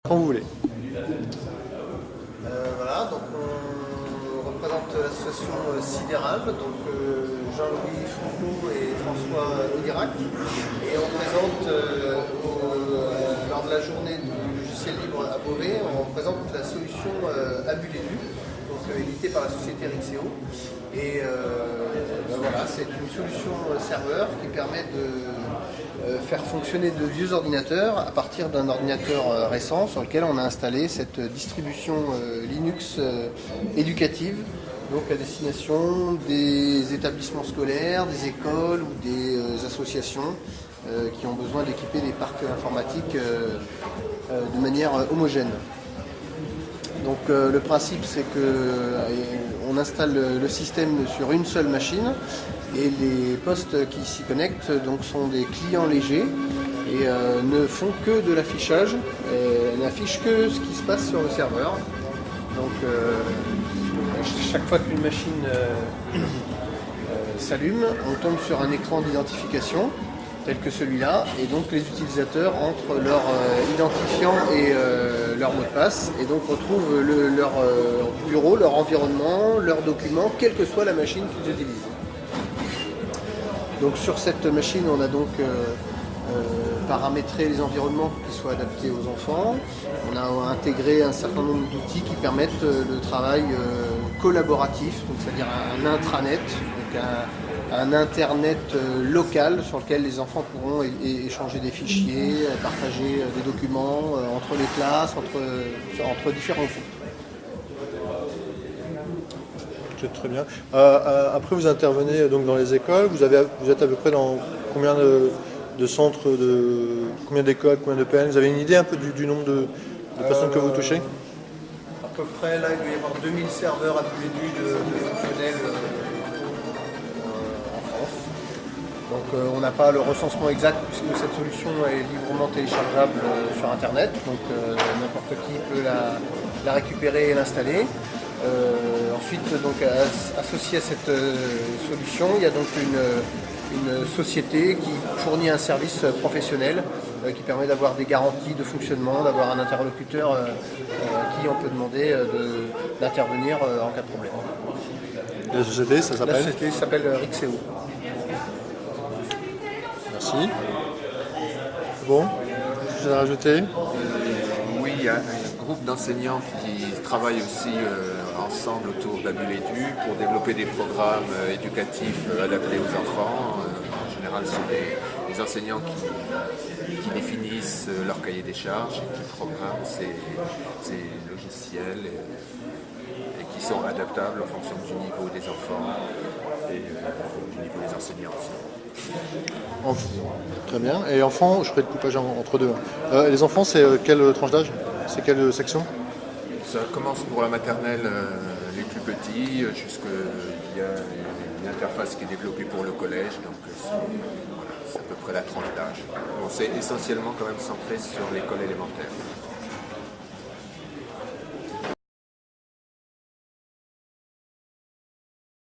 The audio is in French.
Quand vous voulez. Voilà, donc on représente l'association Sidéral, donc Jean-Louis Foucault et François Audirac. Et on présente, lors de la journée du logiciel libre à Beauvais, on présente la solution Abuledu, donc éditée par la société Rixeo. Et voilà, c'est une solution serveur qui permet de faire fonctionner de vieux ordinateurs à partir d'un ordinateur récent sur lequel on a installé cette distribution Linux éducative, donc à destination des établissements scolaires, des écoles ou des associations qui ont besoin d'équiper des parcs informatiques de manière homogène. Donc le principe, c'est qu'on installe le système sur une seule machine et les postes qui s'y connectent donc, sont des clients légers et ne font que de l'affichage, n'affichent que ce qui se passe sur le serveur. Donc chaque fois qu'une machine s'allume, on tombe sur un écran d'identification tel que celui-là, et donc les utilisateurs entrent leur identifiant et leur mot de passe, et donc retrouvent leur bureau, leur environnement, leurs documents, quelle que soit la machine qu'ils utilisent. Donc sur cette machine, on a donc paramétré les environnements pour qu'ils soient adaptés aux enfants. On a intégré un certain nombre d'outils qui permettent le travail collaboratif, donc c'est-à-dire un intranet, donc un internet local sur lequel les enfants pourront échanger des fichiers, partager des documents entre les classes, entre différents groupes. C'est très bien. Après, vous intervenez donc dans les écoles. Vous êtes à peu près dans combien de centres, combien d'écoles, combien de PN? Vous avez une idée un peu du nombre de personnes que vous touchez? À peu près, là, il doit y avoir 2000 serveurs à tous les deux de fonctionnels en France. Donc on n'a pas le recensement exact puisque cette solution est librement téléchargeable sur Internet. Donc n'importe qui peut la récupérer et l'installer. Ensuite, donc, associé à cette solution, il y a donc une société qui fournit un service professionnel qui permet d'avoir des garanties de fonctionnement, d'avoir un interlocuteur qui on peut demander d'intervenir en cas de problème. La société, ça s'appelle? La société s'appelle Rixeo. Merci. Bon, je vais rajouter. Oui, il y a un groupe d'enseignants qui travaillent aussi ensemble autour d'Abuledu pour développer des programmes éducatifs adaptés aux enfants. En général, ce sont des enseignants qui définissent leur cahier des charges et qui programment ces logiciels et qui sont adaptables en fonction du niveau des enfants et du niveau des enseignants aussi. Très bien. Et enfants, je ferai le coupage entre deux. Les enfants, c'est quelle tranche d'âge? C'est quelle section? Ça commence pour la maternelle, les plus petits, jusqu'il y a une interface qui est développée pour le collège, donc c'est à peu près la tranche d'âge. Bon, c'est essentiellement quand même centré sur l'école élémentaire.